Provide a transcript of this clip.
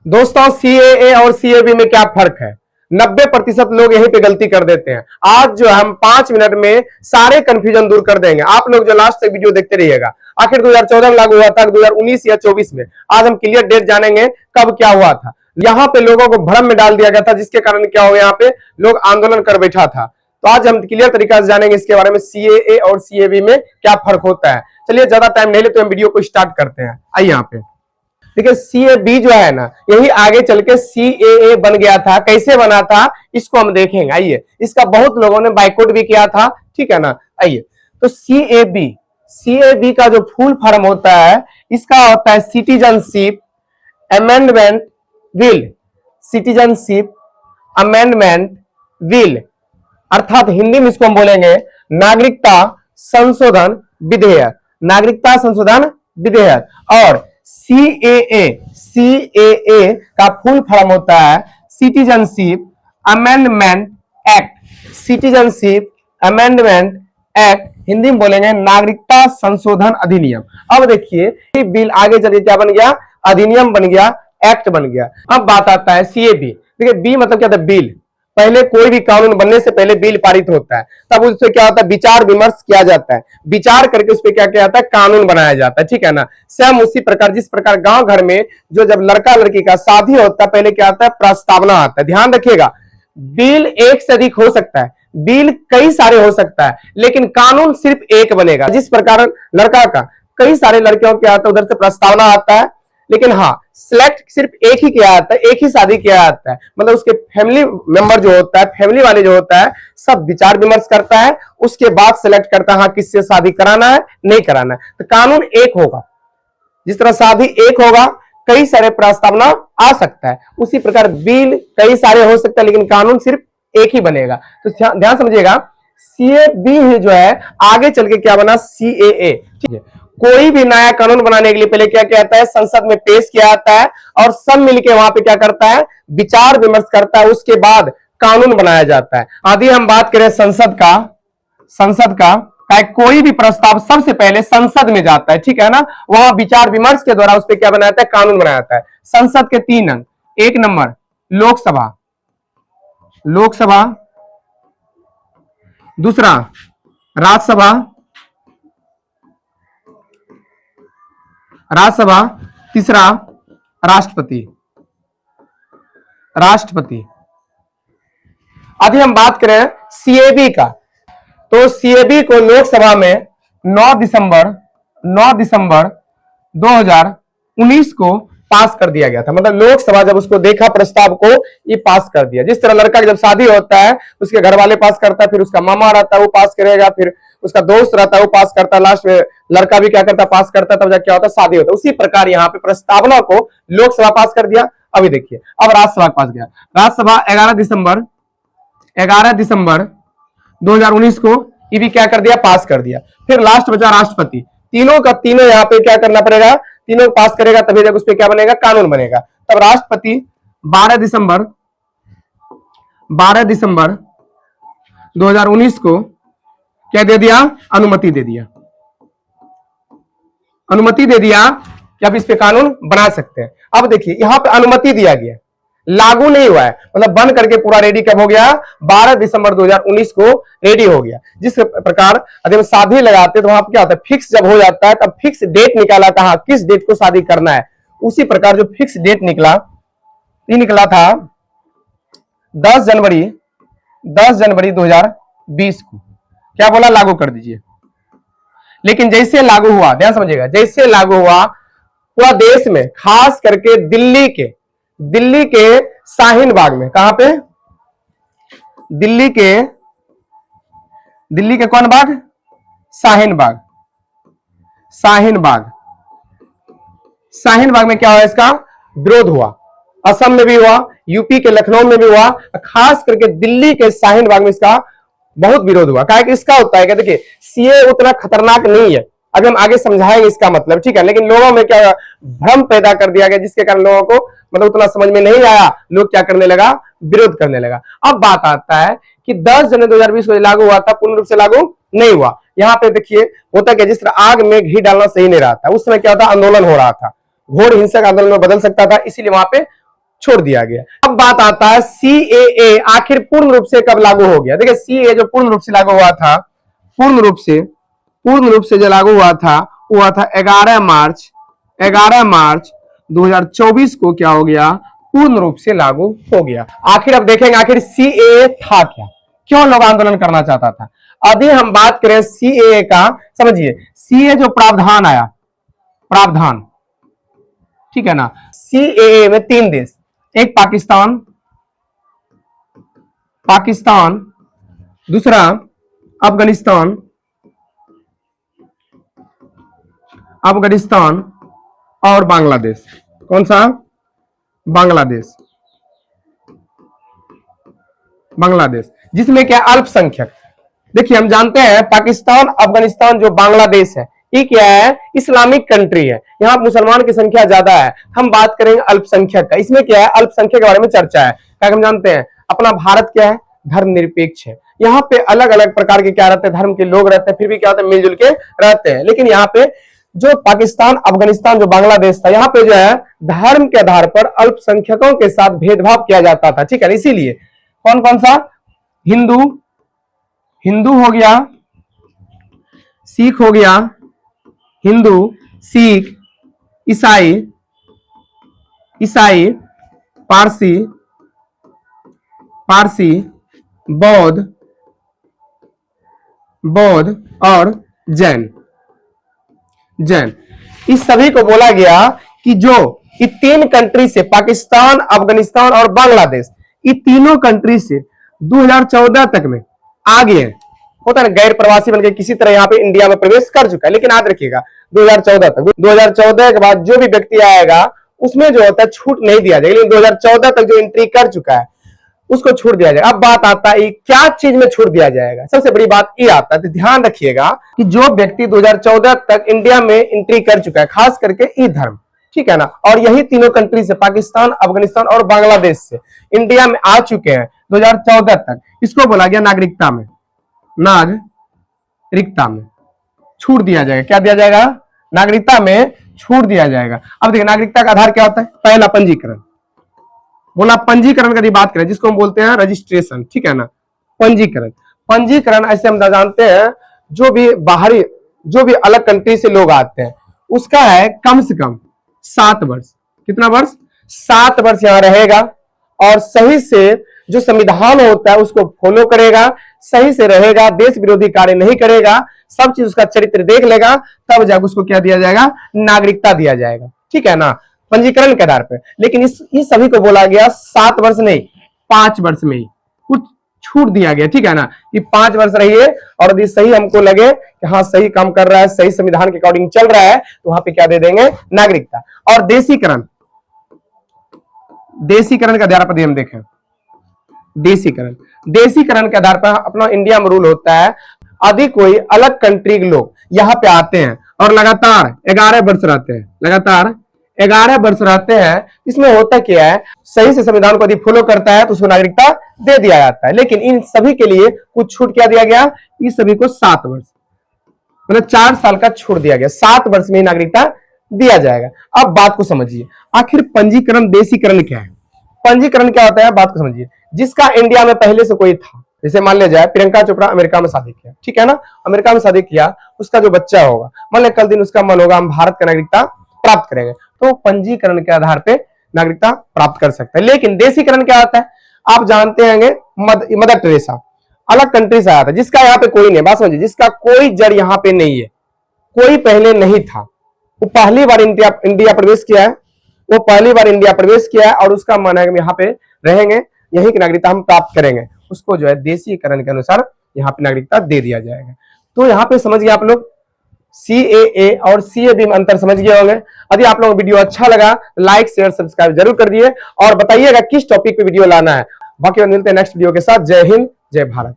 दोस्तों, सीएए और सीएबी में क्या फर्क है? 90% लोग यहीं पे गलती कर देते हैं। आज जो हम 5 मिनट में सारे कंफ्यूजन दूर कर देंगे। आप लोग जो लास्ट तक वीडियो देखते रहिएगा। आखिर 2014 में लागू हुआ था, 2019 या 24 में। आज हम क्लियर डेट जानेंगे कब क्या हुआ था। यहाँ पे लोगों को भ्रम में डाल दिया गया था, जिसके कारण क्या हो, यहाँ पे लोग आंदोलन कर बैठा था। तो आज हम क्लियर तरीका से जानेंगे इसके बारे में, सीएए और सीएबी में क्या फर्क होता है। चलिए ज्यादा टाइम नहीं लेते, हम वीडियो को स्टार्ट करते हैं। आइए यहाँ पे देखिए, सीएबी जो है ना, यही आगे चल के सीएए बन गया था। कैसे बना था इसको हम देखेंगे। आइए, इसका बहुत लोगों ने बाइकआउट भी किया था, ठीक है ना। आइए, तो सीएबी सीएबी का जो फुल फॉर्म होता है, इसका होता है citizenship amendment bill. Citizenship amendment bill, अर्थात हिंदी में इसको हम बोलेंगे नागरिकता संशोधन विधेयक। नागरिकता संशोधन विधेयक। और सीएए सीएए का फुल फॉर्म होता है citizenship amendment act. Citizenship amendment act, Hindi में बोलेंगे नागरिकता संशोधन अधिनियम। अब देखिए, ये बिल आगे चल के क्या बन गया, अधिनियम बन गया, एक्ट बन गया। अब बात आता है सीएबी। देखिए, बी मतलब क्या था, बिल। पहले कोई भी कानून बनने से पहले बिल पारित होता है, तब उससे क्या होता है, विचार विमर्श किया जाता है। विचार करके उस पर क्या किया जाता है, कानून बनाया जाता है, ठीक है ना। सेम उसी प्रकार, जिस प्रकार गांव घर में जो जब लड़का लड़की का शादी होता है, पहले क्या आता है, प्रस्तावना आता है। ध्यान रखिएगा, बिल एक से अधिक हो सकता है, बिल कई सारे हो सकता है, लेकिन कानून सिर्फ एक बनेगा। जिस प्रकार लड़का का कई सारे लड़कियों के आता है, उधर से प्रस्तावना आता है, लेकिन हाँ, सिलेक्ट सिर्फ एक ही किया जाता है, एक ही शादी किया जाता है। मतलब उसके फैमिली मेंबर जो होता है, फैमिली वाले जो होता है, सब विचार विमर्श करता है, उसके बाद सिलेक्ट करता है हाँ किससे शादी कराना है, नहीं कराना है। तो कानून एक होगा। जिस तरह शादी एक होगा, कई सारे प्रस्तावना आ सकता है, उसी प्रकार बिल कई सारे हो सकता है, लेकिन कानून सिर्फ एक ही बनेगा। तो ध्यान समझिएगा, सीएबी जो है आगे चल के क्या बना, सीएए, ठीक है। कोई भी नया कानून बनाने के लिए पहले क्या किया जाता है, संसद में पेश किया जाता है, और सब मिलकर वहां पे क्या करता है, विचार विमर्श करता है, उसके बाद कानून बनाया जाता है। यदि हम बात करें संसद का कोई भी प्रस्ताव सबसे पहले संसद में जाता है, ठीक है ना। वहां विचार विमर्श के द्वारा उस पर क्या बनाया जाता है, कानून बनाया जाता है। संसद के 3 अंग, 1 नंबर लोकसभा, दूसरा राज्यसभा, तीसरा राष्ट्रपति। अभी हम बात करें सीएबी का, तो सीएबी को लोकसभा में 9 दिसंबर 2019 को पास कर दिया गया था। मतलब लोकसभा जब उसको देखा प्रस्ताव को, ये पास कर दिया। जिस तरह लड़का जब शादी होता है, उसके घर वाले पास करता है, फिर उसका मामा रहता है वो पास करेगा, फिर उसका दोस्त रहता है वो पास करता है, लास्ट में लड़का भी क्या करता है, पास करता है, तब जाके क्या होता है, शादी होता है। उसी प्रकार यहाँ पे प्रस्तावना को लोकसभा पास कर दिया। अभी देखिए, अब राज्यसभा पास गया। राज्यसभा 11 दिसंबर 2019 को ये भी क्या कर दिया, पास कर दिया। फिर लास्ट बचा राष्ट्रपति। तीनों का तीनों यहाँ पे क्या करना पड़ेगा, तीनों पास करेगा, तभी जब उस पर क्या बनेगा, कानून बनेगा। तब राष्ट्रपति 12 दिसंबर 2019 को क्या दे दिया, अनुमति दे दिया कि आप इस पे कानून बना सकते हैं। अब देखिए, यहां पे अनुमति दिया गया, लागू नहीं हुआ है, मतलब बन करके पूरा रेडी कब हो गया, 12 दिसंबर 2019 को रेडी हो गया। जिस प्रकार यदि हम शादी लगाते तो वहां पर क्या होता है, फिक्स जब हो जाता है तब फिक्स डेट निकाला था, हाँ किस डेट को शादी करना है। उसी प्रकार जो फिक्स डेट निकला था 10 जनवरी 2020 को, क्या बोला, लागू कर दीजिए। लेकिन जैसे लागू हुआ, ध्यान समझिएगा, जैसे लागू हुआ पूरा देश में, खास करके दिल्ली के शाहीन बाग में, कहां पे, दिल्ली के कौन बाग, शाहीन बाग में क्या हुआ, इसका विरोध हुआ। असम में भी हुआ, यूपी के लखनऊ में भी हुआ, खास करके दिल्ली के शाहीन बाग में इसका बहुत विरोध हुआ। कहा कि इसका होता है कि देखिए, सीए उतना खतरनाक नहीं है, अभी हम आगे समझाएंगे इसका मतलब, ठीक है। लेकिन लोगों में क्या भ्रम पैदा कर दिया गया, जिसके कारण लोगों को मतलब उतना समझ में नहीं आया, लोग क्या करने लगा, विरोध करने लगा। अब बात आता है कि 10 जनवरी 2020 को लागू हुआ था, पूर्ण रूप से लागू नहीं हुआ। यहाँ पे देखिए, होता क्या, जिस तरह आग में घी डालना सही नहीं रहा था, उस समय क्या होता, आंदोलन हो रहा था, घोर हिंसक आंदोलन में बदल सकता था, इसीलिए वहां पे छोड़ दिया गया। अब बात आता है सीएए आखिर पूर्ण रूप से कब लागू हो गया। देखिए सीएए जो पूर्ण रूप से लागू हुआ था, पूर्ण रूप से जो लागू हुआ था 11 मार्च 2024 को क्या हो गया, पूर्ण रूप से लागू हो गया। आखिर अब देखेंगे आखिर सीएए था क्या, क्यों लोग आंदोलन करना चाहता था। अभी हम बात करें सीएए का, समझिए सीए जो प्रावधान आया, प्रावधान, ठीक है ना। सीएए में 3 देश, एक पाकिस्तान, दूसरा अफगानिस्तान और बांग्लादेश। कौन सा, बांग्लादेश, जिसमें क्या अल्पसंख्यक। देखिए हम जानते हैं पाकिस्तान, अफगानिस्तान जो बांग्लादेश है, ये क्या है, इस्लामिक कंट्री है, यहाँ मुसलमान की संख्या ज्यादा है। हम बात करेंगे अल्पसंख्यक का, इसमें क्या है, अल्पसंख्यक के बारे में चर्चा है। क्या हम जानते हैं अपना भारत क्या है, धर्मनिरपेक्ष है। यहाँ पे अलग अलग प्रकार के क्या रहते हैं, धर्म के लोग रहते हैं, फिर भी क्या होता है, मिलजुल के रहते हैं। लेकिन यहाँ पे जो पाकिस्तान, अफगानिस्तान, जो बांग्लादेश था, यहाँ पे जो है धर्म के आधार पर अल्पसंख्यकों के साथ भेदभाव किया जाता था, ठीक है। इसीलिए कौन कौन सा, हिंदू हो गया, सिख हो गया, हिंदू, सिख, ईसाई, पारसी, बौद्ध और जैन। इस सभी को बोला गया कि जो ये 3 कंट्री से, पाकिस्तान, अफगानिस्तान और बांग्लादेश, ये तीनों कंट्री से 2014 तक में आ गए, होता है ना, गैर प्रवासी बनकर किसी तरह यहाँ पे इंडिया में प्रवेश कर चुका है। लेकिन याद रखिएगा 2014 तक, 2014 के बाद जो भी व्यक्ति आएगा उसमें जो होता है छूट नहीं दिया जाएगा। लेकिन 2014 तक जो एंट्री कर चुका है उसको छूट दिया जाएगा। अब बात आता है क्या चीज में छूट दिया जाएगा, सबसे बड़ी बात ये आता है, तो ध्यान रखिएगा कि जो व्यक्ति 2014 तक इंडिया में एंट्री कर चुका है, खास करके ई धर्म, ठीक है ना, और यही तीनों कंट्री से, पाकिस्तान, अफगानिस्तान और बांग्लादेश से इंडिया में आ चुके हैं 2014 तक, इसको बोला गया नागरिकता में छूट दिया जाएगा। क्या दिया जाएगा, नागरिकता में छूट दिया जाएगा। अब देखिए नागरिकता का आधार क्या होता है, पहला पंजीकरण, बोला पंजीकरण की बात करें जिसको हम बोलते हैं रजिस्ट्रेशन, ठीक है ना। पंजीकरण ऐसे हम जानते हैं जो भी अलग कंट्री से लोग आते हैं उसका है कम से कम 7 वर्ष। कितना वर्ष, 7 वर्ष यहाँ रहेगा और सही से जो संविधान होता है उसको फॉलो करेगा, सही से रहेगा, देश विरोधी कार्य नहीं करेगा, सब चीज उसका चरित्र देख लेगा, तब जाकर उसको क्या दिया जाएगा, नागरिकता दिया जाएगा, ठीक है ना, पंजीकरण के आधार पर। लेकिन इस सभी को बोला गया 7 वर्ष नहीं, 5 वर्ष में ही कुछ छूट दिया गया, ठीक है ना, कि 5 वर्ष रहिए और यदि सही हमको लगे कि हाँ सही काम कर रहा है, सही संविधान के अकॉर्डिंग चल रहा है, तो वहां पे क्या दे देंगे, नागरिकता। और देशीकरण के आधार पर हम देखें, देशीकरण के आधार पर अपना इंडिया में रूल होता है, यदि कोई अलग कंट्री के लोग यहाँ पे आते हैं और लगातार 11 वर्ष रहते हैं, इसमें होता क्या है, सही से संविधान को यदि फॉलो करता है तो उसको नागरिकता दे दिया जाता है। लेकिन इन सभी के लिए कुछ छूट क्या दिया गया, इस सभी को 7 वर्ष, मतलब 4 साल का छूट दिया गया, 7 वर्ष में ही नागरिकता दिया जाएगा। अब बात को समझिए, आखिर पंजीकरण, देशीकरण क्या है। पंजीकरण क्या होता है, बात को समझिए, जिसका इंडिया में पहले से कोई था, जैसे मान लिया जाए प्रियंका चोपड़ा अमेरिका में शादी किया, ठीक है ना, अमेरिका में शादी किया, उसका जो बच्चा होगा, मान लिया कल दिन उसका मन होगा हम भारत का नागरिकता प्राप्त करेंगे, तो पंजीकरण के आधार पे नागरिकता प्राप्त कर सकते हैं। लेकिन देशीकरण क्या होता है, आप जानते होंगे, मदर टेरेसा अलग कंट्री से आया था, जिसका यहाँ पे कोई नहीं, बात समझिए, जिसका कोई जड़ यहाँ पे नहीं है, कोई पहले नहीं था, वो पहली बार इंडिया प्रवेश किया है, और उसका मन है कि यहाँ पे रहेंगे, यही की नागरिकता हम प्राप्त करेंगे, उसको जो है देशीकरण के अनुसार यहाँ पे नागरिकता दे दिया जाएगा। तो यहाँ पे समझ गए आप लोग, सीएए और सीएबी में अंतर समझ गए होंगे। यदि आप लोगों को वीडियो अच्छा लगा, लाइक शेयर सब्सक्राइब जरूर कर दिए और बताइएगा किस टॉपिक पे वीडियो लाना है। बाकी मिलते हैं नेक्स्ट वीडियो के साथ। जय हिंद, जय भारत।